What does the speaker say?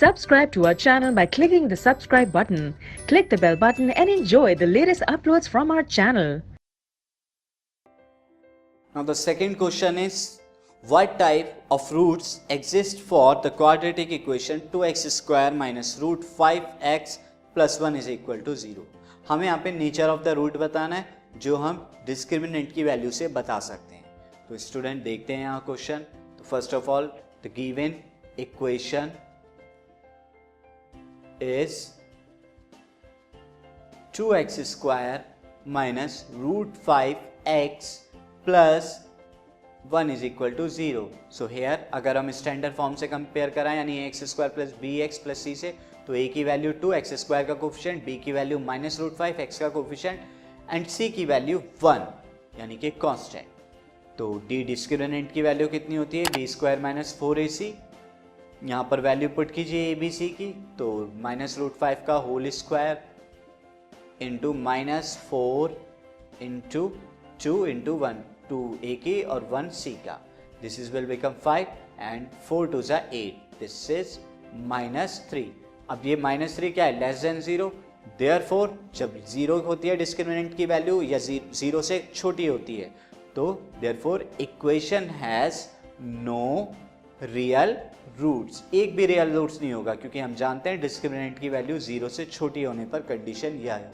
Subscribe to our channel by clicking the subscribe button. Click the bell button and enjoy the latest uploads from our channel. Now the second question is, what type of roots exist for the quadratic equation 2x square minus root 5x plus 1 is equal to 0. हमें यहाँ पे nature of the root बताना है जो हम discriminant की value से बता सकते हैं. तो स्टूडेंट देखते हैं यहाँ क्वेश्चन. तो first of all the given equation is 2x square minus root 5x plus 1 is equal to 0. So here अगर हम स्टैंडर्ड फॉर्म से कंपेयर कराएं यानी x square plus bx plus c से, तो a की वैल्यू 2, x स्क्वायर का coefficient, b की वैल्यू माइनस रूट 5, x का कोफिशिएंट एंड c की वैल्यू 1 यानी कि कांस्टेंट. तो d डिस्क्रिमिनेंट की वैल्यू कितनी होती है? b square minus 4ac. यहाँ पर वैल्यू पुट कीजिए ए बी सी की, तो माइनस रूट 5 का whole square into minus 4 into 2 into 1, 2 ए की और 1 सी का. This is will become 5 and 4 to ज़ा 8. This is minus 3. अब ये माइनस 3 क्या है? Less than 0. देयरफॉर जब 0 होती है डिस्क्रिमिनेंट की वैल्यू या 0 से छोटी होती है, तो therefore equation has no real roots. एक भी रियल रूट्स नहीं होगा, क्योंकि हम जानते हैं डिस्क्रिमिनेंट की वैल्यू 0 से छोटी होने पर कंडीशन यह है.